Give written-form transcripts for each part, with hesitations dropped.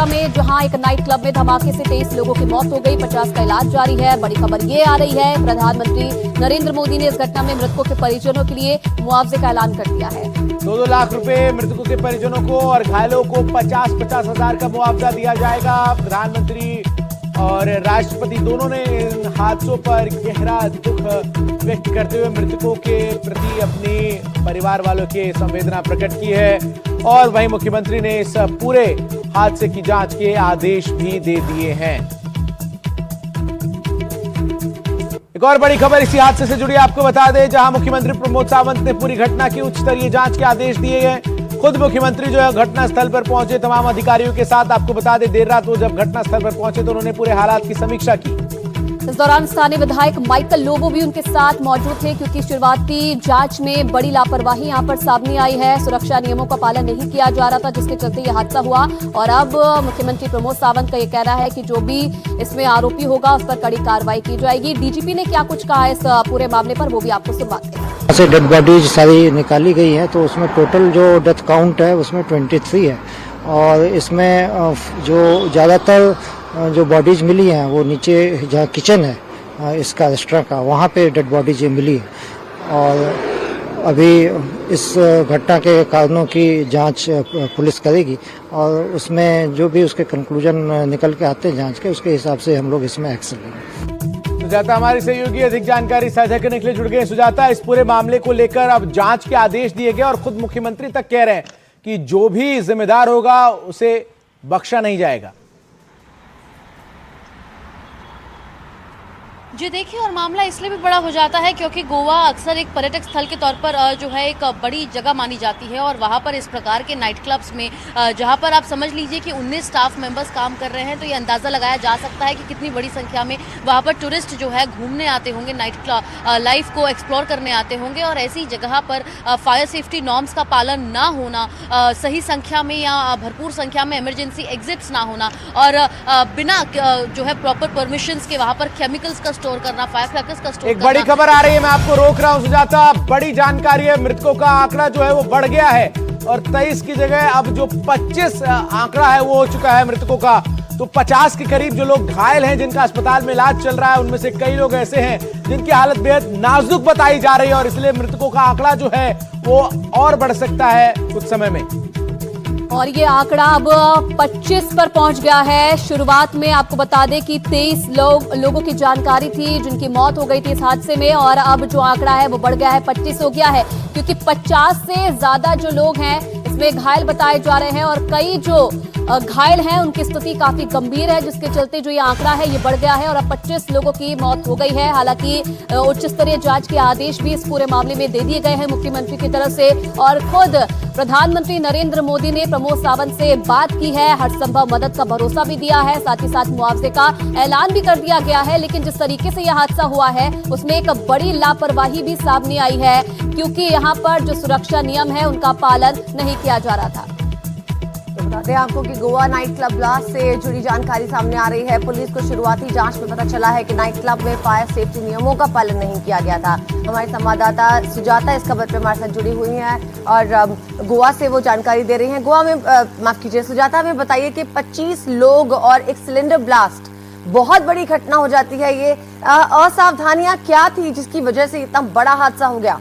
में जहां एक नाइट क्लब में धमाके से 23 लोगों की मौत हो गई, 50 का इलाज जारी है। बड़ी खबर ये आ रही है, प्रधानमंत्री नरेंद्र मोदी ने इस घटना में मृतकों के परिजनों के लिए मुआवजे का ऐलान कर दिया है। 2-2 लाख रुपए मृतकों के परिजनों को और घायलों को 50-50 हजार का मुआवजा दिया जाएगा। प्रधानमंत्री और राष्ट्रपति दोनों ने इन हादसों पर गहरा दुख व्यक्त करते हुए मृतकों के प्रति अपनी परिवार वालों की संवेदना प्रकट की है और वहीं मुख्यमंत्री ने इस पूरे हादसे की जांच के आदेश भी दे दिए हैं। एक और बड़ी खबर इसी हादसे से जुड़ी आपको बता दें, जहां मुख्यमंत्री प्रमोद सावंत ने पूरी घटना की उच्च स्तरीय जांच के आदेश दिए हैं। खुद मुख्यमंत्री जो है घटनास्थल पर पहुंचे तमाम अधिकारियों के साथ। आपको बता दें, देर रात वो जब घटनास्थल पर पहुंचे तो उन्होंने पूरे हालात की समीक्षा की। इस दौरान स्थानीय विधायक माइकल लोबो भी उनके साथ मौजूद थे, क्योंकि शुरुआती जांच में बड़ी लापरवाही यहां पर सामने आई है। सुरक्षा नियमों का पालन नहीं किया जा रहा था, जिसके चलते यह हादसा हुआ। और अब मुख्यमंत्री प्रमोद सावंत का यह कहना है कि जो भी इसमें आरोपी होगा उस पर कड़ी कार्रवाई की जाएगी। डीजीपी ने क्या कुछ कहा इस पूरे मामले पर, वो भी आपको सुनवाते हैं। से डेड बॉडीज सारी निकाली गई है, तो उसमें टोटल जो डेथ काउंट है उसमें 23 है। और इसमें जो ज़्यादातर जो बॉडीज मिली हैं वो नीचे जहाँ किचन है इसका रेस्टोरेंट का, वहाँ पे डेड बॉडीज मिली है। और अभी इस घटना के कारणों की जांच पुलिस करेगी और उसमें जो भी उसके कंक्लूजन निकल के आते हैं जांच के, उसके हिसाब से हम लोग इसमें एक्शन लेंगे। सुजाता हमारी सहयोगी अधिक जानकारी साझा करने के लिए जुड़ गए। सुजाता, इस पूरे मामले को लेकर अब जांच के आदेश दिए गए और खुद मुख्यमंत्री तक कह रहे हैं कि जो भी जिम्मेदार होगा उसे बख्शा नहीं जाएगा। जी देखिए, और मामला इसलिए भी बड़ा हो जाता है क्योंकि गोवा अक्सर एक पर्यटक स्थल के तौर पर जो है एक बड़ी जगह मानी जाती है। और वहाँ पर इस प्रकार के नाइट क्लब्स में जहाँ पर आप समझ लीजिए कि 19 स्टाफ मेंबर्स काम कर रहे हैं, तो ये अंदाज़ा लगाया जा सकता है कि कितनी बड़ी संख्या में वहाँ पर टूरिस्ट जो है घूमने आते होंगे, नाइट लाइफ को एक्सप्लोर करने आते होंगे। और ऐसी जगह पर फायर सेफ्टी नॉर्म्स का पालन ना होना, सही संख्या में या भरपूर संख्या में इमरजेंसी एग्जिट्स ना होना और बिना जो है प्रॉपर परमिशंस के वहाँ पर केमिकल्स का करना, फायर क्रैकर्स का स्टोर एक बड़ी खबर आ रही है, मैं आपको रोक रहा हूं सुजाता। बड़ी जानकारी है, मृतकों का आंकड़ा जो है वो बढ़ गया है और 23 की जगह अब जो 25 आंकड़ा है वो हो चुका है मृतकों का। तो 50 के करीब जो लोग घायल हैं, जिनका अस्पताल में इलाज चल रहा है, उनमें से कई लोग ऐसे हैं जिनकी हालत बेहद नाजुक बताई जा रही है और इसलिए मृतकों का आंकड़ा जो है वो और बढ़ सकता है कुछ समय में। और ये आंकड़ा अब 25 पर पहुंच गया है। शुरुआत में आपको बता दें कि 23 लोगों की जानकारी थी जिनकी मौत हो गई थी इस हादसे में, और अब जो आंकड़ा है वो बढ़ गया है, 25 हो गया है, क्योंकि 50 से ज्यादा जो लोग हैं इसमें घायल बताए जा रहे हैं। और कई जो घायल हैं उनकी स्थिति काफी गंभीर है, जिसके चलते जो ये आंकड़ा है ये बढ़ गया है और अब 25 लोगों की मौत हो गई है। हालांकि उच्च स्तरीय जांच के आदेश भी इस पूरे मामले में दे दिए गए हैं मुख्यमंत्री की तरफ से। और खुद प्रधानमंत्री नरेंद्र मोदी ने प्रमोद सावंत से बात की है, हर संभव मदद का भरोसा भी दिया है, साथ ही साथ मुआवजे का ऐलान भी कर दिया गया है। लेकिन जिस तरीके से यह हादसा हुआ है उसमें एक बड़ी लापरवाही भी सामने आई है, क्योंकि यहाँ पर जो सुरक्षा नियम है उनका पालन नहीं किया जा रहा था। तो बता दें आपको कि गोवा नाइट क्लब ब्लास्ट से जुड़ी जानकारी सामने आ रही है। पुलिस को शुरुआती जांच में पता चला है कि नाइट क्लब में फायर सेफ्टी नियमों का पालन नहीं किया गया था। हमारी संवाददाता सुजाता इस खबर पर हमारे साथ जुड़ी हुई हैं और गोवा से वो जानकारी दे रही हैं। गोवा में माफ कीजिए सुजाता, हमें बताइए कि 25 लोग और एक सिलेंडर ब्लास्ट, बहुत बड़ी घटना हो जाती है ये। असावधानियां क्या थी जिसकी वजह से इतना बड़ा हादसा हो गया?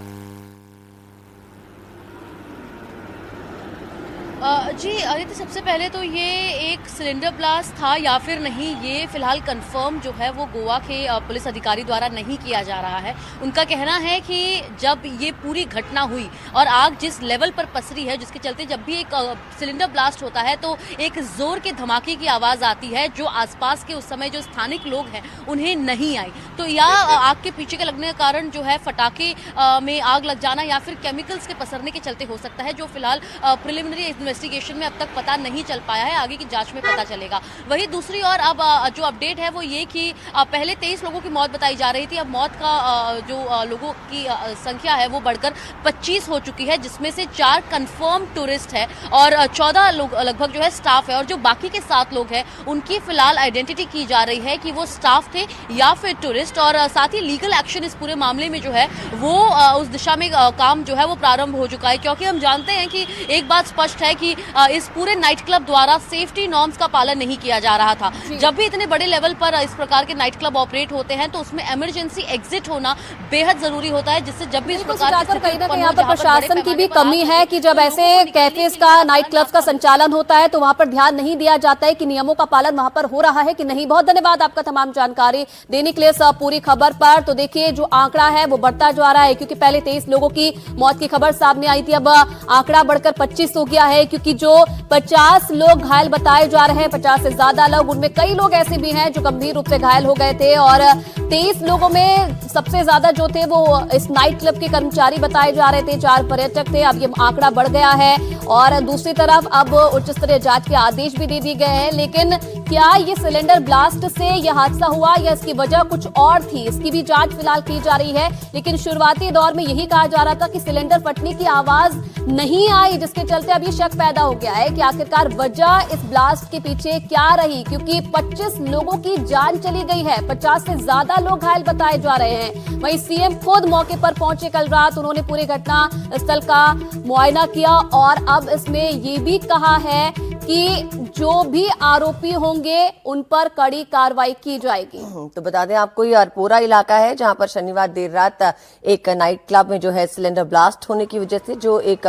जी आदित्य, सबसे पहले तो ये एक सिलेंडर ब्लास्ट था या फिर नहीं, ये फिलहाल कंफर्म जो है वो गोवा के पुलिस अधिकारी द्वारा नहीं किया जा रहा है। उनका कहना है कि जब ये पूरी घटना हुई और आग जिस लेवल पर पसरी है, जिसके चलते जब भी एक सिलेंडर ब्लास्ट होता है तो एक जोर के धमाके की आवाज़ आती है, जो आसपास के उस समय जो स्थानिक लोग हैं उन्हें नहीं आई। तो या आग के पीछे के लगने के कारण जो है फटाके में आग लग जाना या फिर केमिकल्स के पसरने के चलते हो सकता है, जो फिलहाल प्रिलिमिनरी इन्वेस्टिगेशन में अब तक पता नहीं चल पाया है। आगे की जांच में पता चलेगा। वहीं दूसरी ओर अब जो अपडेट है वो ये कि पहले 23 लोगों की मौत बताई जा रही थी, अब मौत का जो लोगों की संख्या है वो बढ़कर 25 हो चुकी है, जिसमें से 4 कंफर्म टूरिस्ट है और 14 लोग लगभग जो है स्टाफ है। और जो बाकी के 7 लोग हैं उनकी फिलहाल आइडेंटिटी की जा रही है कि वो स्टाफ थे या फिर टूरिस्ट। और साथ ही लीगल एक्शन इस पूरे मामले में जो है वो उस दिशा में काम जो है वो प्रारंभ हो चुका है, क्योंकि हम जानते हैं कि एक बात स्पष्ट है कि कि इस पूरे नाइट क्लब द्वारा सेफ्टी नॉर्म्स का पालन नहीं किया जा रहा था। जब भी इतने बड़े लेवल पर इस प्रकार के नाइट क्लब ऑपरेट होते हैं तो उसमें इमरजेंसी एग्जिट होना बेहद जरूरी होता है, जिससे जब भी इस प्रकार कहीं ना कहीं यहाँ पर प्रशासन की भी कमी है कि जब ऐसे कैफेज का, नाइट क्लब्स का संचालन होता है तो वहां पर ध्यान नहीं दिया जाता है कि नियमों का पालन वहां पर हो रहा है कि नहीं। बहुत धन्यवाद आपका तमाम जानकारी देने के लिए सब पूरी खबर पर। तो देखिए जो आंकड़ा है वो बढ़ता जा रहा है, क्योंकि पहले 23 लोगों की मौत की खबर सामने आई थी, अब आंकड़ा बढ़कर 25 हो गया है, क्योंकि जो 50 लोग घायल बताए जा रहे हैं, 50 से ज्यादा लोग, उनमें कई लोग ऐसे भी हैं जो गंभीर रूप से घायल हो गए थे। और 23 लोगों में सबसे ज्यादा जो थे वो इस नाइट क्लब के कर्मचारी बताए जा रहे थे, 4 पर्यटक थे। अब ये आंकड़ा बढ़ गया है और दूसरी तरफ अब उच्च स्तरीय जांच के आदेश भी दे दिए गए हैं। लेकिन क्या ये सिलेंडर ब्लास्ट से यह हादसा हुआ या इसकी वजह कुछ और थी, इसकी भी जांच फिलहाल की जा रही है। लेकिन शुरुआती दौर में यही कहा जा रहा था कि सिलेंडर फटने की आवाज नहीं आई, जिसके चलते अब ये शक पैदा हो गया है कि आखिरकार वजह इस ब्लास्ट के पीछे क्या रही, क्योंकि 25 लोगों की जान चली गई है, 50 से ज्यादा लोग घायल बताए जा रहे हैं। वहीं सीएम खुद मौके पर पहुंचे कल रात, उन्होंने पूरे घटना स्थल का मुआयना किया और अब इसमें ये भी कहा है कि जो भी आरोपी होंगे उन पर कड़ी कार्रवाई की जाएगी। तो बता दें आपको, ये अरपोरा इलाका है जहां पर शनिवार देर रात एक नाइट क्लब में जो है सिलेंडर ब्लास्ट होने की वजह से जो एक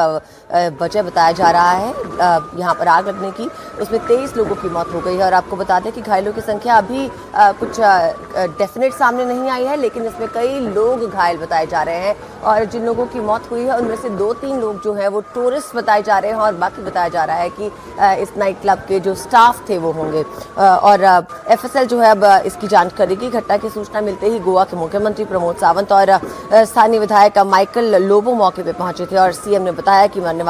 वजह बताया जा रहा है यहां पर आग लगने की, उसमें 23 लोगों की मौत हो गई है। और आपको बता दें कि घायलों की संख्या अभी कुछ डेफिनेट सामने नहीं आई है, लेकिन इसमें कई लोग घायल बताए जा रहे हैं। और जिन लोगों की मौत हुई है उनमें से 2-3 लोग जो है वो टूरिस्ट बताए जा रहे हैं और बाकी बताया जा रहा है कि इस नाइट क्लब के जो स्टाफ थे वो होंगे। और एफएसएल जो है अब इसकी जांच करेगी। घटना की सूचना मिलते ही गोवा के मुख्यमंत्री प्रमोद सावंत और स्थानीय विधायक माइकल लोबो मौके पर पहुंचे थे और सीएम ने बताया कि मरने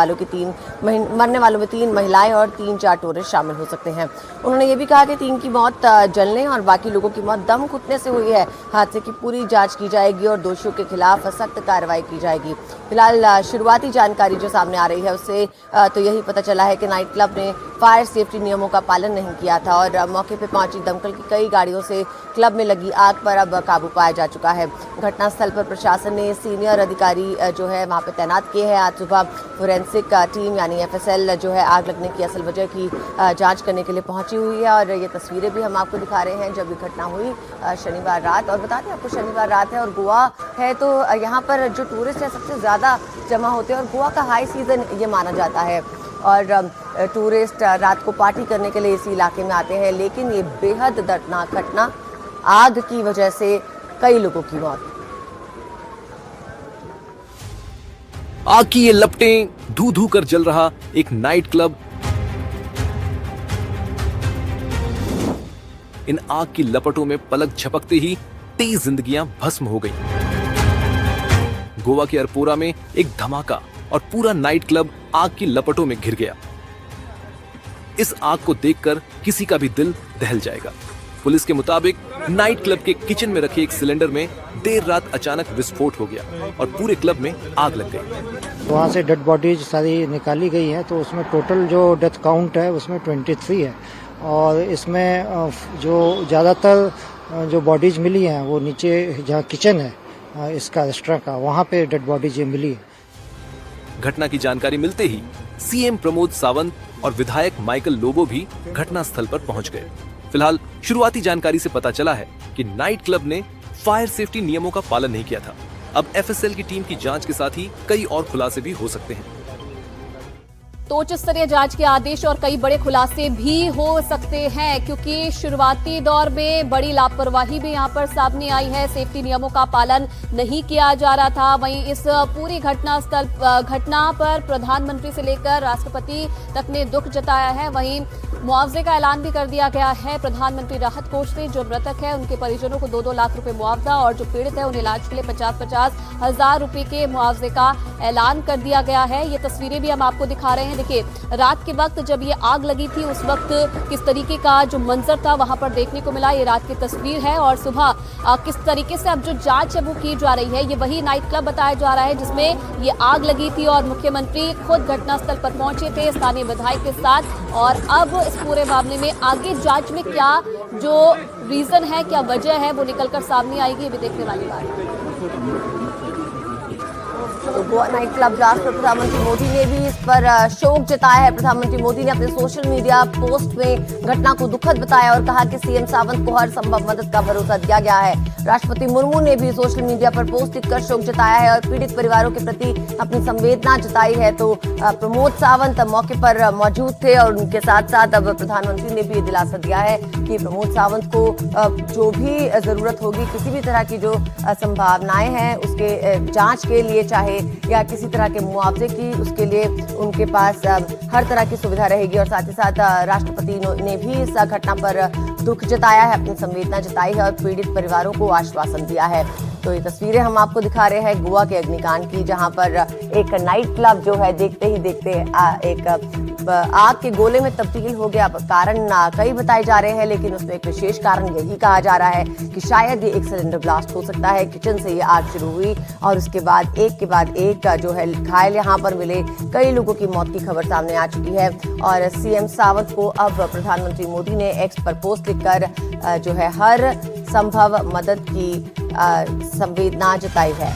वालों में 3 महिलाएं और 3-4 टूरिस्ट शामिल हो सकते हैं। उन्होंने ये भी कहा कि 3 की मौत जलने और बाकी लोगों की मौत दम घुटने से हुई है। हादसे की पूरी जांच की जाएगी और दोषियों के खिलाफ सख्त कार्रवाई की जाएगी। फिलहाल शुरुआती जानकारी जो सामने आ रही है उससे तो यही पता चला है कि नाइट क्लब ने फायर सेफ्टी नियमों का पालन नहीं किया था और मौके पर पहुंची दमकल की कई गाड़ियों से क्लब में लगी आग पर अब काबू पाया जा चुका है। घटनास्थल पर प्रशासन ने सीनियर अधिकारी जो है वहां पर तैनात किए हैं। आज सुबह फोरेंसिक टीम यानी एफएसएल जो है आग लगने की असल वजह की जांच करने के लिए पहुंची हुई है। और ये तस्वीरें भी हम आपको दिखा रहे हैं जब ये घटना हुई शनिवार रात। और बता दें आपको, शनिवार रात है और गोवा है तो यहाँ पर जो टूरिस्ट है सबसे ज़्यादा जमा होते हैं और गोवा का हाई सीज़न ये माना जाता है और टूरिस्ट रात को पार्टी करने के लिए इसी इलाके में आते हैं। लेकिन ये बेहद दर्दनाक घटना, आग की वजह से कई लोगों की मौत। आग की ये लपटें, धू धू कर जल रहा एक नाइट क्लब, इन आग की लपटों में पलक झपकते ही 23 जिंदगियां भस्म हो गईं। गोवा के अरपोरा में एक धमाका और पूरा नाइट क्लब आग की लपटों में घिर गया। इस आग को देखकर किसी का भी दिल दहल जाएगा। पुलिस के मुताबिक नाइट क्लब के किचन में रखे एक सिलेंडर में देर रात अचानक विस्फोट हो गया और पूरे क्लब में आग लग गई। वहाँ से डेड बॉडीज सारी निकाली गई हैं, तो उसमें टोटल जो डेथ काउंट है उसमें 23 है और इसमें जो ज़्यादातर जो बॉडीज मिली हैं वो नीचे जहाँ किचन है इसका रेस्टोरेंट का, वहाँ पे डेड बॉडीज मिली है। घटना की जानकारी मिलते ही सीएम प्रमोद सावंत और विधायक माइकल लोबो भी घटनास्थल पर पहुंच गए। फिलहाल शुरुआती जानकारी से पता चला है कि नाइट क्लब ने फायर सेफ्टी नियमों का पालन नहीं किया था। अब एफएसएल की टीम की जांच के साथ ही कई और खुलासे भी हो सकते हैं। तो उच्च स्तरीय जांच के आदेश और कई बड़े खुलासे भी हो सकते हैं, क्योंकि शुरुआती दौर में बड़ी लापरवाही भी यहां पर सामने आई है। सेफ्टी नियमों का पालन नहीं किया जा रहा था। वहीं इस पूरी घटना पर प्रधानमंत्री से लेकर राष्ट्रपति तक ने दुख जताया है। वहीं मुआवजे का ऐलान भी कर दिया गया है प्रधानमंत्री राहत कोष से। जो मृतक है उनके परिजनों को 2-2 लाख रुपए मुआवजा और जो पीड़ित है उन्हें इलाज के लिए 50-50 हजार रुपए के मुआवजे का ऐलान कर दिया गया है। ये तस्वीरें भी हम आपको दिखा रहे हैं। देखिए, रात के वक्त जब ये आग लगी थी उस वक्त किस तरीके का जो मंजर था वहां पर देखने को मिला। ये रात की तस्वीर है और सुबह किस तरीके से अब जो जांच है वो की जा रही है। ये वही नाइट क्लब बताया जा रहा है जिसमें ये आग लगी थी और मुख्यमंत्री खुद घटनास्थल पर पहुंचे थे स्थानीय विधायक के साथ। और अब इस पूरे मामले में आगे जांच में क्या जो रीजन है, क्या वजह है, वो निकलकर सामने आएगी, ये भी देखने वाली बात है। तो गोवा नाइट क्लब ब्लास्ट पर प्रधानमंत्री मोदी ने भी इस पर शोक जताया है। प्रधानमंत्री मोदी ने अपने सोशल मीडिया पोस्ट में घटना को दुखद बताया और कहा कि सीएम सावंत को हर संभव मदद का भरोसा दिया गया है। राष्ट्रपति मुर्मू ने भी सोशल मीडिया पर पोस्ट लिखकर शोक जताया है और पीड़ित परिवारों के प्रति अपनी संवेदना जताई है। तो प्रमोद सावंत मौके पर मौजूद थे और उनके साथ साथ अब प्रधानमंत्री ने भी दिलासा दिया है कि प्रमोद सावंत को जो भी जरूरत होगी, किसी भी तरह की जो संभावनाएं हैं उसके जांच के लिए चाहे या किसी तरह के मुआवजे की, उसके लिए उनके पास हर तरह की सुविधा रहेगी। और साथ ही साथ राष्ट्रपति ने भी इस घटना पर दुख जताया है, अपनी संवेदना जताई है और पीड़ित परिवारों को आश्वासन दिया है। तो ये तस्वीरें हम आपको दिखा रहे हैं गोवा के अग्निकांड की, जहां पर एक नाइट क्लब जो है देखते ही देखते एक आग के गोले में तब्दील हो गया। कारण कई बताए जा रहे हैं, लेकिन उसमें एक विशेष कारण यही कहा जा रहा है कि शायद ये एक सिलेंडर ब्लास्ट हो सकता है। किचन से ये आग शुरू हुई और उसके बाद एक जो है घायल यहाँ पर मिले। कई लोगों की मौत की खबर सामने आ चुकी है और सीएम सावंत को अब प्रधानमंत्री मोदी ने एक्स पर पोस्ट लिखकर जो है हर संभव मदद की संवेदना जताई है।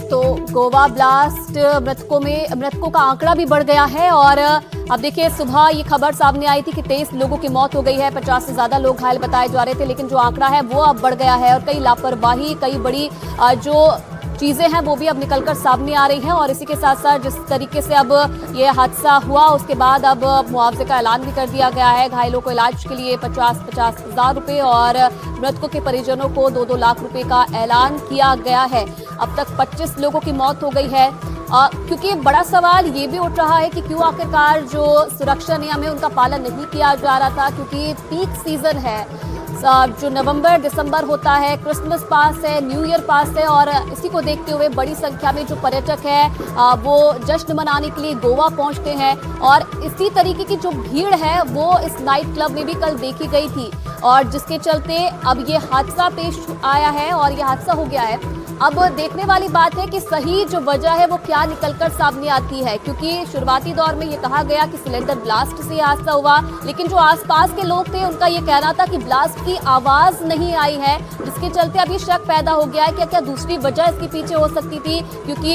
तो गोवा ब्लास्ट मृतकों का आंकड़ा भी बढ़ गया है और अब देखिए सुबह ये खबर सामने आई थी कि 23 लोगों की मौत हो गई है, 50 से ज्यादा लोग घायल बताए जा रहे थे, लेकिन जो आंकड़ा है वो अब बढ़ गया है और कई लापरवाही, कई बड़ी जो चीजें हैं वो भी अब निकलकर सामने आ रही हैं। और इसी के साथ साथ जिस तरीके से अब ये हादसा हुआ उसके बाद अब मुआवजे का ऐलान भी कर दिया गया है। घायलों को इलाज के लिए 50-50 हज़ार रुपए और मृतकों के परिजनों को 2-2 लाख रुपए का ऐलान किया गया है। अब तक 25 लोगों की मौत हो गई है। क्योंकि बड़ा सवाल ये भी उठ रहा है कि क्यों आखिरकार जो सुरक्षा नियम है उनका पालन नहीं किया जा रहा था, क्योंकि पीक सीजन है, जो नवंबर दिसंबर होता है, क्रिसमस पास है, न्यू ईयर पास है और इसी को देखते हुए बड़ी संख्या में जो पर्यटक हैं वो जश्न मनाने के लिए गोवा पहुंचते हैं और इसी तरीके की जो भीड़ है वो इस नाइट क्लब में भी कल देखी गई थी और जिसके चलते अब ये हादसा पेश आया है और ये हादसा हो गया है। अब देखने वाली बात है कि सही जो वजह है वो क्या निकलकर सामने आती है, क्योंकि शुरुआती दौर में ये कहा गया कि सिलेंडर ब्लास्ट से हादसा हुआ, लेकिन जो आसपास के लोग थे उनका ये कहना था कि ब्लास्ट की आवाज नहीं आई है, जिसके चलते अभी शक पैदा हो गया है कि क्या दूसरी वजह इसके पीछे हो सकती थी, क्योंकि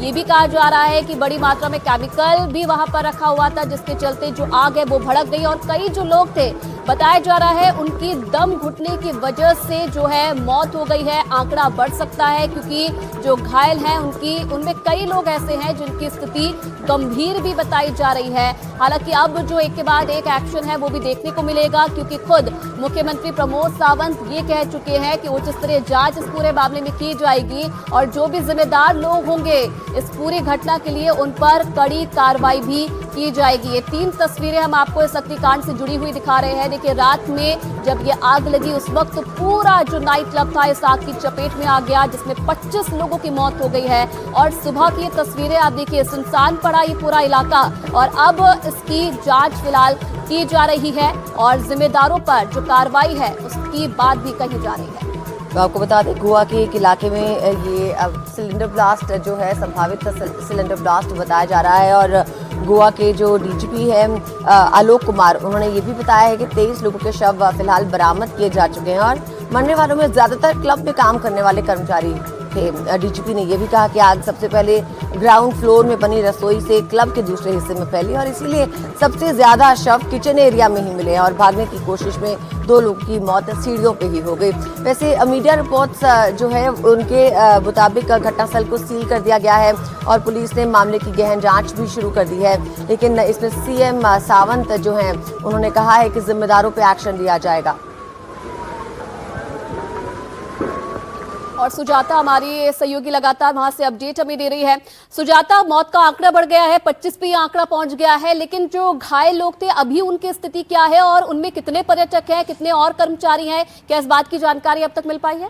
ये भी कहा जा रहा है कि बड़ी मात्रा में केमिकल भी वहां पर रखा हुआ था, जिसके चलते जो आग है वो भड़क गई और कई जो लोग थे बताया जा रहा है उनकी दम घुटने की वजह से जो है मौत हो गई है। आंकड़ा बढ़ सकता है क्योंकि जो घायल हैं उनमें कई लोग ऐसे हैं जिनकी स्थिति गंभीर भी बताई जा रही है। हालांकि अब जो एक के बाद एक एक्शन है वो भी देखने को मिलेगा, क्योंकि खुद मुख्यमंत्री प्रमोद सावंत ये कह चुके हैं कि उच्च स्तरीय जांच इस पूरे मामले में की जाएगी और जो भी जिम्मेदार लोग होंगे इस पूरी घटना के लिए उन पर कड़ी कार्रवाई भी की जाएगी। ये 3 तस्वीरें हम आपको इस अग्निकांड से जुड़ी हुई दिखा रहे हैं। देखिए रात में जब ये आग लगी उस वक्त पूरा जो नाइट क्लब था इस आग की चपेट में आ गया, जिसमें 25 लोगों की मौत हो गई है और सुबह की ये तस्वीरें आप देखिए, सुनसान पड़ा ये पूरा इलाका और अब इसकी जांच फिलहाल की जा रही है और जिम्मेदारों पर जो कार्रवाई है उसकी बात भी कही जा रही है। तो आपको बता दें गोवा के एक इलाके में ये सिलेंडर ब्लास्ट जो है संभावित सिलेंडर ब्लास्ट बताया जा रहा है और गोवा के जो डीजीपी हैं आलोक कुमार, उन्होंने ये भी बताया है कि 23 लोगों के शव फिलहाल बरामद किए जा चुके हैं और मरने वालों में ज्यादातर क्लब में काम करने वाले कर्मचारी थे। डीजीपी ने यह भी कहा कि आग सबसे पहले ग्राउंड फ्लोर में बनी रसोई से क्लब के दूसरे हिस्से में फैली और इसीलिए सबसे ज्यादा शव किचन एरिया में ही मिले और भागने की कोशिश में 2 लोगों की मौत सीढ़ियों पे ही हो गई। वैसे मीडिया रिपोर्ट्स जो है उनके मुताबिक घटनास्थल को सील कर दिया गया है और पुलिस ने मामले की गहन जांच भी शुरू कर दी है, लेकिन इसमें सीएम सावंत जो हैं उन्होंने कहा है कि जिम्मेदारों पर एक्शन लिया जाएगा। और सुजाता हमारी सहयोगी लगातार वहां से अपडेट हमें दे रही है। सुजाता, मौत का आंकड़ा बढ़ गया है, 25 पे आंकड़ा पहुंच गया है, लेकिन जो घायल लोग थे अभी उनकी स्थिति क्या है और उनमें कितने पर्यटक हैं, कितने और कर्मचारी हैं, क्या इस बात की जानकारी अब तक मिल पाई है?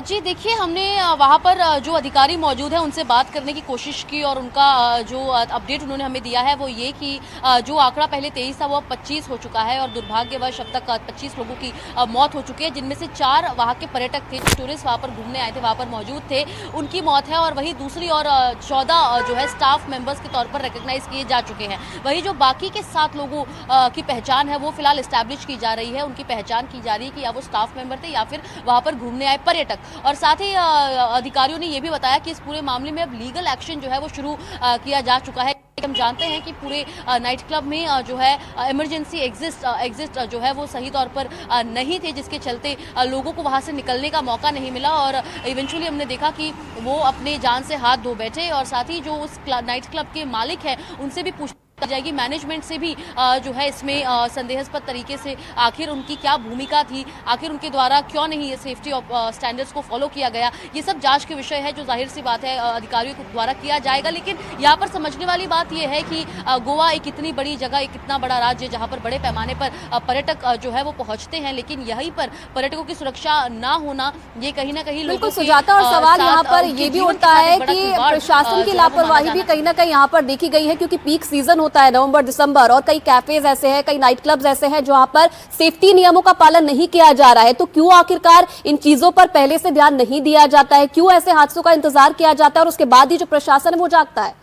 जी देखिए, हमने वहाँ पर जो अधिकारी मौजूद हैं उनसे बात करने की कोशिश की और उनका जो अपडेट उन्होंने हमें दिया है वो ये कि जो आंकड़ा पहले 23 था वो अब 25 हो चुका है और दुर्भाग्यवश अब तक 25 लोगों की मौत हो चुकी है, जिनमें से 4 वहाँ के पर्यटक थे, जो टूरिस्ट वहाँ पर घूमने आए थे, वहाँ पर मौजूद थे, उनकी मौत है। और वहीं दूसरी और 14 जो है स्टाफ मेंबर्स के तौर पर रिकग्नाइज किए जा चुके हैं। वहीं जो बाकी के 7 लोगों की पहचान है वो फिलहाल एस्टैब्लिश की जा रही है। उनकी पहचान की जा रही है कि या वो स्टाफ मेंबर थे या फिर वहाँ पर घूमने आए पर्यटक। और साथ ही अधिकारियों ने यह भी बताया कि इस पूरे मामले में अब लीगल एक्शन जो है वो शुरू किया जा चुका है। हम जानते हैं कि पूरे नाइट क्लब में जो है इमरजेंसी एग्जिट जो है वो सही तौर पर नहीं थे, जिसके चलते लोगों को वहां से निकलने का मौका नहीं मिला और इवेंचुअली हमने देखा कि वो अपने जान से हाथ धो बैठे। और साथ ही जो उस नाइट क्लब के मालिक हैं उनसे भी पूछ जाएगी, मैनेजमेंट से भी जो है इसमें संदेहास्पद तरीके से आखिर उनकी क्या भूमिका थी, आखिर उनके द्वारा क्यों नहीं ये सेफ्टी स्टैंडर्ड्स को फॉलो किया गया, ये सब जांच के विषय है जो जाहिर सी बात है अधिकारियों के द्वारा किया जाएगा। लेकिन यहाँ पर समझने वाली बात ये है कि गोवा एक इतनी बड़ी जगह, एक इतना बड़ा राज्य जहाँ पर बड़े पैमाने पर पर्यटक जो है वो पहुंचते हैं, लेकिन यहीं पर पर्यटकों की सुरक्षा ना होना ये कहीं ना कहीं बिल्कुल सुजाता। और सवाल यहाँ पर ये भी उठता है कि प्रशासन की लापरवाही भी कहीं ना कहीं यहाँ पर देखी गई है, क्योंकि पीक सीजन होता है नवंबर दिसंबर और कई कैफेज ऐसे हैं, कई नाइट क्लब्स ऐसे हैं जहां पर सेफ्टी नियमों का पालन नहीं किया जा रहा है। तो क्यों आखिरकार इन चीजों पर पहले से ध्यान नहीं दिया जाता है, क्यों ऐसे हादसों का इंतजार किया जाता है और उसके बाद ही जो प्रशासन है वो जागता है?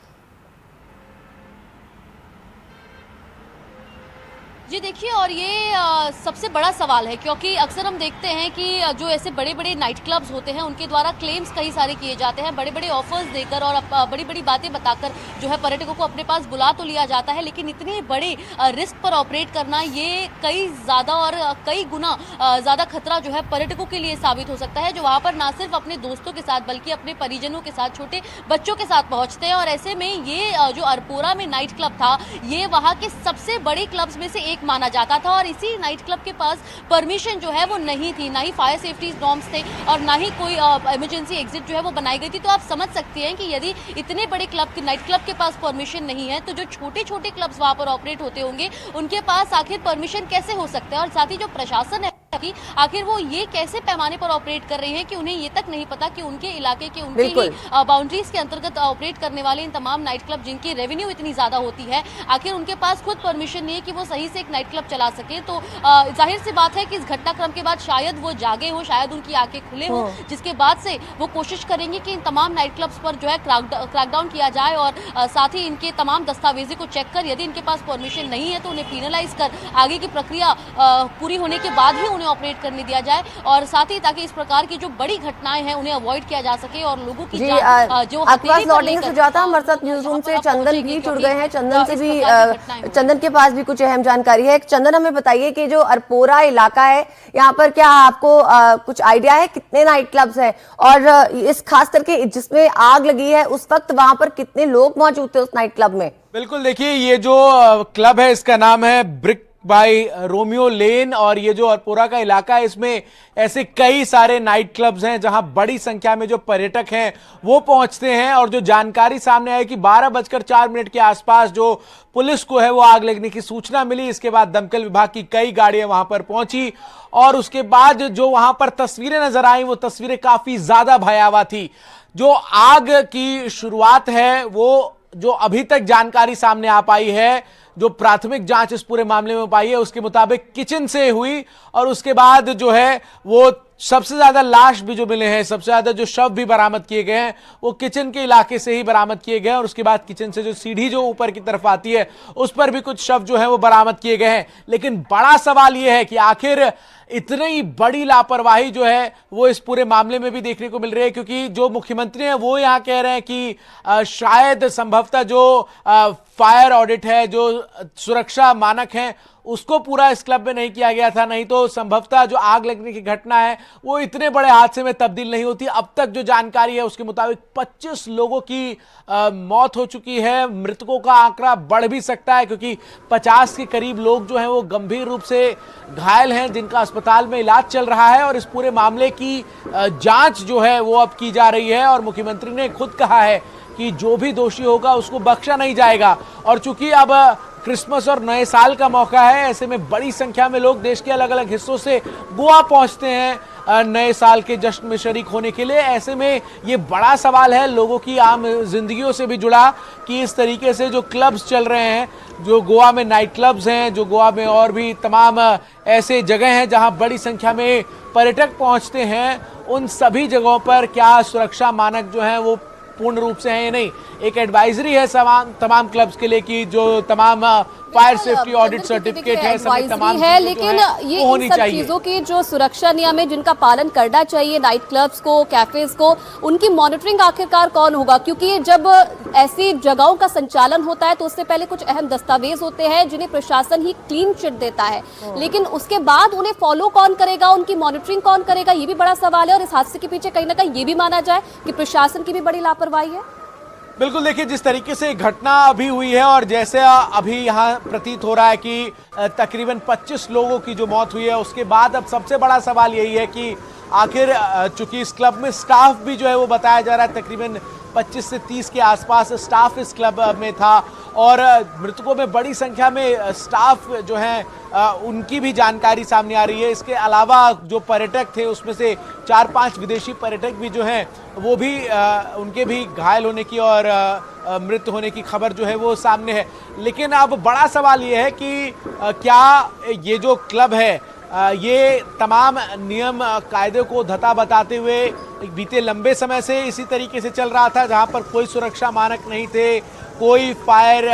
जी देखिए, और ये सबसे बड़ा सवाल है, क्योंकि अक्सर हम देखते हैं कि जो ऐसे बड़े बड़े नाइट क्लब्स होते हैं उनके द्वारा क्लेम्स कई सारे किए जाते हैं, बड़े बड़े ऑफर्स देकर और बड़ी बड़ी बातें बताकर जो है पर्यटकों को अपने पास बुला तो लिया जाता है, लेकिन इतने बड़े रिस्क पर ऑपरेट करना ये कई ज़्यादा और कई गुना ज़्यादा खतरा जो है पर्यटकों के लिए साबित हो सकता है, जो वहाँ पर ना सिर्फ अपने दोस्तों के साथ बल्कि अपने परिजनों के साथ, छोटे बच्चों के साथ पहुँचते हैं। और ऐसे में ये जो अरपोरा में नाइट क्लब था ये वहाँ के सबसे बड़े क्लब्स में से एक माना जाता था और इसी नाइट क्लब के पास परमिशन जो है वो नहीं थी, ना ही फायर सेफ्टी नॉर्म्स थे और ना ही कोई इमरजेंसी एग्जिट जो है वो बनाई गई थी। तो आप समझ सकते हैं कि यदि इतने बड़े क्लब नाइट क्लब के पास परमिशन नहीं है तो जो छोटे छोटे क्लब्स वहां पर ऑपरेट होते होंगे उनके पास आखिर परमिशन कैसे हो सकता है। और साथ ही जो प्रशासन है कि आखिर वो ये कैसे पैमाने पर ऑपरेट कर रहे हैं कि उन्हें ये तक नहीं पता कि उनके इलाके के उनके ही बाउंड्रीज के अंतर्गत ऑपरेट करने वाले इन तमाम नाइट क्लब जिनकी रेवेन्यू इतनी ज्यादा होती है, आखिर उनके पास खुद परमिशन नहीं है कि वो सही से एक नाइट क्लब चला सके। तो जाहिर सी बात है कि इस घटनाक्रम के बाद शायद वो जागे हो, शायद उनकी आंखें खुले हो, जिसके बाद से वो कोशिश करेंगे कि इन तमाम नाइट क्लब्स पर जो है क्रैकडाउन किया जाए और साथ ही इनके तमाम दस्तावेजी को चेक कर यदि इनके पास परमिशन नहीं है तो उन्हें पीनलाइज कर आगे की प्रक्रिया पूरी होने के बाद ही उन्हें ऑपरेट करने दिया जाए और साथ ही ताकि इस प्रकार की जो बड़ी घटनाएं हैं उन्हें अवॉइड किया जा सके और लोगों की जो आसपास लौटेंगे सुजाता, हमारे साथ न्यूज रूम से चंदन भी जुड़ गए हैं। चंदन से भी चंदन के पास भी कुछ अहम जानकारी है। चंदन, हमें बताइए कि जो अरपोरा इलाका है यहाँ पर क्या आपको कुछ आइडिया है कितने नाइट क्लब्स हैं और इस खास करके जिसमें आग लगी है उस वक्त वहां पर कितने लोग मौजूद थे उस नाइट क्लब में? बिल्कुल, देखिए ये जो क्लब है इसका नाम है ब्रिक बाय रोमियो लेन और ये जो अरपोरा का इलाका है इसमें ऐसे कई सारे नाइट क्लब्स हैं जहां बड़ी संख्या में जो पर्यटक हैं वो पहुंचते हैं। और जो जानकारी सामने आई कि 12:04 के आसपास जो पुलिस को है वो आग लगने की सूचना मिली, इसके बाद दमकल विभाग की कई गाड़ियां वहां पर पहुंची और उसके बाद जो वहां पर तस्वीरें नजर आई वो तस्वीरें काफी ज्यादा भयावह थी। जो आग की शुरुआत है वो जो अभी तक जानकारी सामने आ पाई है, जो प्राथमिक जांच इस पूरे मामले में पाई है उसके मुताबिक किचन से हुई और उसके बाद जो है वो सबसे ज्यादा लाश भी जो मिले हैं, सबसे ज्यादा जो शव भी बरामद किए गए हैं वो किचन के इलाके से ही बरामद किए गए हैं और उसके बाद किचन से जो सीढ़ी जो ऊपर की तरफ आती है उस पर भी कुछ शव जो है वो बरामद किए गए हैं। लेकिन बड़ा सवाल यह है कि आखिर इतनी बड़ी लापरवाही जो है वो इस पूरे मामले में भी देखने को मिल रही है, क्योंकि जो मुख्यमंत्री हैं वो यहां कह रहे हैं कि शायद संभवतः जो फायर ऑडिट है, जो सुरक्षा मानक हैं उसको पूरा इस क्लब में नहीं किया गया था, नहीं तो संभवतः जो आग लगने की घटना है वो इतने बड़े हादसे में तब्दील नहीं होती। अब तक जो जानकारी है उसके मुताबिक 25 लोगों की मौत हो चुकी है। मृतकों का आंकड़ा बढ़ भी सकता है क्योंकि 50 के करीब लोग जो हैं वो गंभीर रूप से घायल हैं जिनका अस्पताल में इलाज चल रहा है और इस पूरे मामले की जांच जो है वो अब की जा रही है और मुख्यमंत्री ने खुद कहा है कि जो भी दोषी होगा उसको बख्शा नहीं जाएगा। और चूंकि अब क्रिसमस और नए साल का मौका है। ऐसे में बड़ी संख्या में लोग देश के अलग अलग हिस्सों से गोवा पहुंचते हैं नए साल के जश्न में शरीक होने के लिए। ऐसे में ये बड़ा सवाल है लोगों की आम जिंदगियों से भी जुड़ा कि इस तरीके से जो क्लब्स चल रहे हैं, जो गोवा में नाइट क्लब्स हैं, जो गोवा में और भी तमाम ऐसे जगह हैं जहां बड़ी संख्या में पर्यटक पहुंचते हैं, उन सभी जगहों पर क्या सुरक्षा मानक जो हैं वो पूर्ण रूप से हैं या नहीं। एक एडवाइजरी है तमाम क्लब्स के लिए कि जो तमाम फायर सेफ्टी ऑडिट सर्टिफिकेट है, सभी तमाम है, लेकिन ये होनी इन सब चाहिए। चीजों की जो सुरक्षा नियम है जिनका पालन करना चाहिए नाइट क्लब्स को, कैफेज को, उनकी मॉनिटरिंग आखिरकार कौन होगा? क्योंकि जब ऐसी जगहों का संचालन होता है तो उससे पहले कुछ अहम दस्तावेज होते हैं जिन्हें प्रशासन ही क्लीन चिट देता है, लेकिन उसके बाद उन्हें फॉलो कौन करेगा, उनकी मॉनिटरिंग कौन करेगा, ये भी बड़ा सवाल है। और इस हादसे के पीछे कहीं ना कहीं ये भी माना जाए कि प्रशासन की भी बड़ी लापरवाही है। बिल्कुल, देखिए जिस तरीके से घटना अभी हुई है और जैसे अभी यहाँ प्रतीत हो रहा है कि तकरीबन 25 लोगों की जो मौत हुई है, उसके बाद अब सबसे बड़ा सवाल यही है कि आखिर चूंकि इस क्लब में स्टाफ भी जो है वो बताया जा रहा है तकरीबन 25 से 30 के आसपास स्टाफ इस क्लब में था और मृतकों में बड़ी संख्या में स्टाफ जो हैं उनकी भी जानकारी सामने आ रही है। इसके अलावा जो पर्यटक थे उसमें से 4-5 विदेशी पर्यटक भी जो हैं वो भी उनके भी घायल होने की और मृत्यु होने की खबर जो है वो सामने है। लेकिन अब बड़ा सवाल ये है कि क्या ये जो क्लब है ये तमाम नियम कायदे को धता बताते हुए बीते लंबे समय से इसी तरीके से चल रहा था, जहां पर कोई सुरक्षा मानक नहीं थे, कोई फायर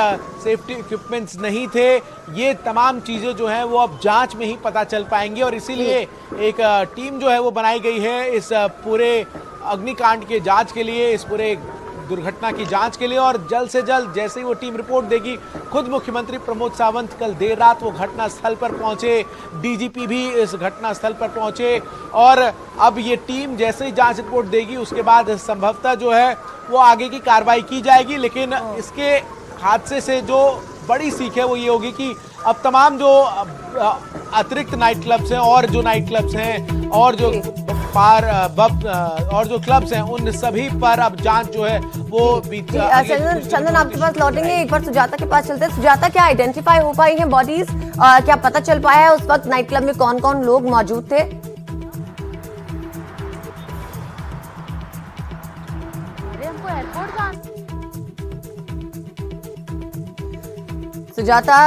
सेफ्टी इक्विपमेंट्स नहीं थे। ये तमाम चीज़ें जो हैं वो अब जांच में ही पता चल पाएंगी और इसीलिए एक टीम जो है वो बनाई गई है इस पूरे अग्निकांड के जांच के लिए, इस पूरे दुर्घटना की जांच के लिए। और जल्द से जल्द जैसे ही वो टीम रिपोर्ट देगी, खुद मुख्यमंत्री प्रमोद सावंत कल देर रात वो घटना स्थल पर पहुंचे, डीजीपी भी इस घटना स्थल पर पहुंचे और अब ये टीम जैसे ही जांच रिपोर्ट देगी उसके बाद संभवतः जो है वो आगे की कार्रवाई की जाएगी। लेकिन इसके हादसे से जो बड़ी सीख है वो ये होगी कि अब तमाम जो अतिरिक्त नाइट क्लब्स हैं और जो नाइट क्लब्स हैं और जो और जो क्लब्स हैं उन सभी पर अब जांच जो है वो चंदन आपके पास लौटेंगे, एक बार सुजाता के पास चलते हैं। सुजाता, क्या आइडेंटिफाई हो पाई हैं बॉडीज? क्या पता चल पाया है उस वक्त नाइट क्लब में कौन कौन लोग मौजूद थे? सुजाता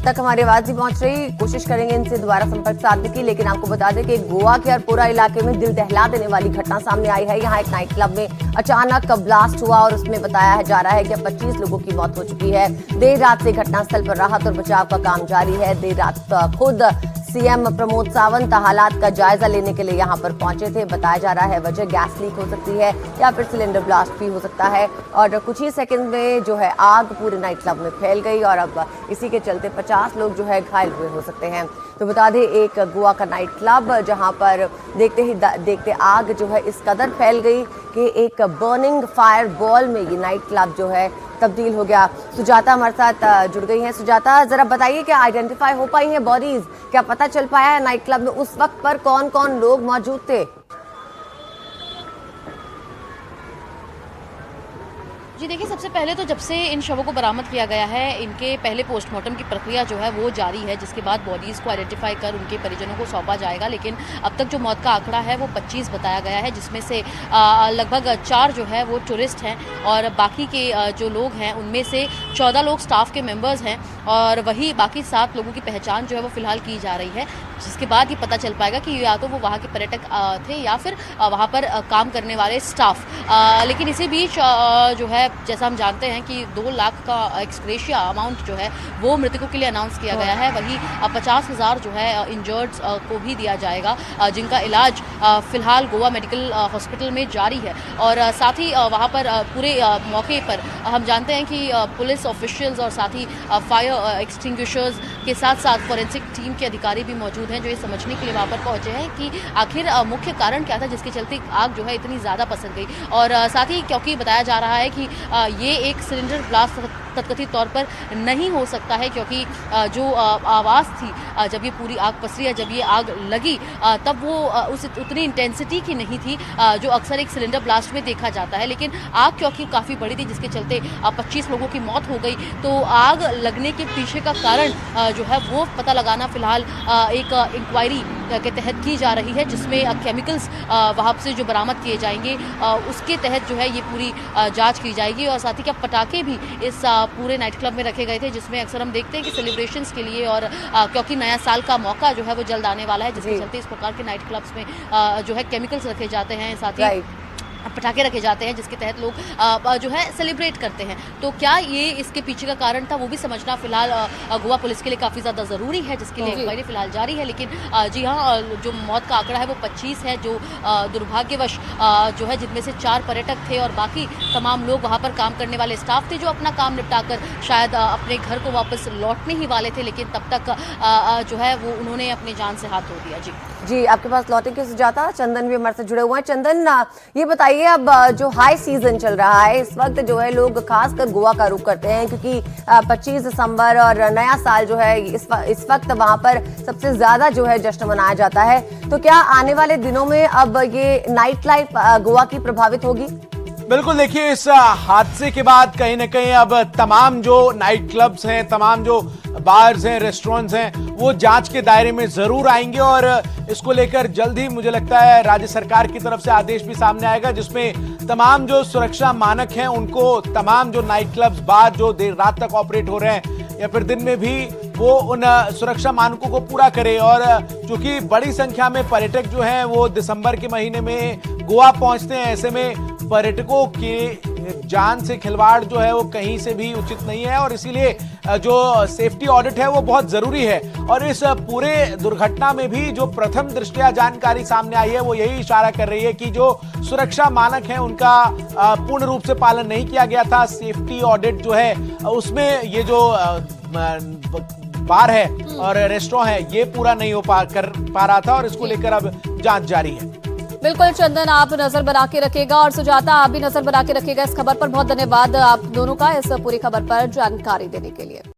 तक हमारी आवाज नहीं पहुंच रही, कोशिश करेंगे इनसे दोबारा संपर्क साधने की। लेकिन आपको बता दें कि गोवा के अरपोरा इलाके में दिल दहला देने वाली घटना सामने आई है। यहाँ एक नाइट क्लब में अचानक ब्लास्ट हुआ और उसमें बताया जा रहा है कि 25 लोगों की मौत हो चुकी है। देर रात से घटनास्थल पर राहत और बचाव का काम जारी है। देर रात खुद सीएम प्रमोद सावंत हालात का जायजा लेने के लिए यहां पर पहुंचे थे। बताया जा रहा है वजह गैस लीक हो सकती है या फिर सिलेंडर ब्लास्ट भी हो सकता है और कुछ ही सेकंड में जो है आग पूरे नाइट क्लब में फैल गई और अब इसी के चलते 50 लोग जो है घायल हुए हो सकते हैं। तो बता दें एक गोवा का नाइट क्लब जहां पर देखते ही देखते आग जो है इस कदर फैल गई कि एक बर्निंग फायर बॉल में ये नाइट क्लब जो है तब्दील हो गया। सुजाता हमारे साथ जुड़ गई हैं। सुजाता, जरा बताइए क्या आइडेंटिफाई हो पाई हैं बॉडीज? क्या पता चल पाया है नाइट क्लब में उस वक्त पर कौन कौन लोग मौजूद थे? जी देखिए, सबसे पहले तो जब से इन शवों को बरामद किया गया है, इनके पहले पोस्टमार्टम की प्रक्रिया जो है वो जारी है, जिसके बाद बॉडीज़ को आइडेंटिफाई कर उनके परिजनों को सौंपा जाएगा। लेकिन अब तक जो मौत का आंकड़ा है वो 25 बताया गया है, जिसमें से लगभग 4 जो है वो टूरिस्ट हैं और बाकी के जो लोग हैं उनमें से 14 लोग स्टाफ के मेंबर्स हैं और वही बाकी 7 लोगों की पहचान जो है वो फिलहाल की जा रही है, जिसके बाद ये पता चल पाएगा कि या तो वो वहाँ के पर्यटक थे या फिर वहाँ पर काम करने वाले स्टाफ। लेकिन इसी बीच जो है जैसा हम जानते हैं कि 2 लाख का एक्सग्रेशिया अमाउंट जो है वो मृतकों के लिए अनाउंस किया गया है। वही 50,000 जो है इंजर्ड्स को भी दिया जाएगा, जिनका इलाज फिलहाल गोवा मेडिकल हॉस्पिटल में जारी है। और साथ ही वहाँ पर पूरे मौके पर हम जानते हैं कि पुलिस ऑफिशियल्स और साथ ही फायर एक्सटिंग्विशर्स के साथ साथ फॉरेंसिक टीम के अधिकारी भी मौजूद हैं, जो ये समझने के लिए वहाँ पर पहुँचे हैं कि आखिर मुख्य कारण क्या था जिसके चलते आग जो है इतनी ज़्यादा पसर गई। और साथ ही क्योंकि बताया जा रहा है कि ये एक सिलेंडर ब्लास्ट तथकथित तौर पर नहीं हो सकता है, क्योंकि जो आवाज़ थी जब ये पूरी आग पसरी है, जब ये आग लगी तब वो उस उतनी इंटेंसिटी की नहीं थी जो अक्सर एक सिलेंडर ब्लास्ट में देखा जाता है। लेकिन आग क्योंकि काफ़ी बड़ी थी, जिसके चलते 25 लोगों की मौत हो गई, तो आग लगने के पीछे का कारण जो है वो पता लगाना फिलहाल एक इंक्वायरी के तहत की जा रही है, जिसमें केमिकल्स वहाँ से जो बरामद किए जाएंगे उसके तहत जो है ये पूरी जांच की जाएगी। और साथ ही क्या पटाखे भी इस पूरे नाइट क्लब में रखे गए थे, जिसमें अक्सर हम देखते हैं कि सेलिब्रेशंस के लिए और क्योंकि नया साल का मौका जो है वो जल्द आने वाला है, जिसके चलते इस प्रकार के नाइट क्लब्स में जो है केमिकल्स रखे जाते हैं, साथ ही पटाखे रखे जाते हैं, जिसके तहत लोग जो है सेलिब्रेट करते हैं। तो क्या ये इसके पीछे का कारण था, वो भी समझना फिलहाल गोवा पुलिस के लिए काफ़ी ज़्यादा ज़रूरी है, जिसके लिए इंक्वायरी फिलहाल जारी है। लेकिन जी हाँ, जो मौत का आंकड़ा है वो 25 है, जो दुर्भाग्यवश जो है जिनमें से 4 पर्यटक थे और बाकी तमाम लोग वहाँ पर काम करने वाले स्टाफ थे, जो अपना काम निपटाकर शायद अपने घर को वापस लौटने ही वाले थे, लेकिन तब तक जो है वो उन्होंने अपनी जान से हाथ धो दिया। जी, आपके पास लौटे के सुजाता, चंदन भी हमारे से जुड़े हुए हैं। चंदन, ये बताइए, अब जो हाई सीजन चल रहा है इस वक्त जो है लोग खासकर गोवा का रुख करते हैं, क्योंकि 25 दिसंबर और नया साल जो है इस वक्त वहां पर सबसे ज्यादा जो है जश्न मनाया जाता है। तो क्या आने वाले दिनों में अब ये नाइट लाइफ गोवा की प्रभावित होगी? बिल्कुल, देखिए, इस हादसे के बाद कहीं ना कहीं अब तमाम जो नाइट क्लब्स हैं, तमाम जो बार्स हैं, रेस्टोरेंट्स हैं, वो जांच के दायरे में जरूर आएंगे और इसको लेकर जल्द ही मुझे लगता है राज्य सरकार की तरफ से आदेश भी सामने आएगा, जिसमें तमाम जो सुरक्षा मानक हैं उनको तमाम जो नाइट क्लब्स, बार जो देर रात तक ऑपरेट हो रहे हैं या फिर दिन में भी, वो उन सुरक्षा मानकों को पूरा करे। और चूंकि बड़ी संख्या में पर्यटक जो हैं वो दिसंबर के महीने में गोवा पहुंचते हैं, ऐसे में पर्यटकों की जान से खिलवाड़ जो है वो कहीं से भी उचित नहीं है और इसीलिए जो सेफ्टी ऑडिट है वो बहुत जरूरी है। और इस पूरे दुर्घटना में भी जो प्रथम दृष्टया जानकारी सामने आई है वो यही इशारा कर रही है कि जो सुरक्षा मानक हैं उनका पूर्ण रूप से पालन नहीं किया गया था। सेफ्टी ऑडिट जो है उसमें ये जो बार है और रेस्टोरेंट है ये पूरा नहीं हो पा रहा था और इसको लेकर अब जांच जारी है। बिल्कुल चंदन, आप नजर बना के रखेगा और सुजाता आप भी नजर बना के रखेगा इस खबर पर। बहुत धन्यवाद आप दोनों का इस पूरी खबर पर जानकारी देने के लिए।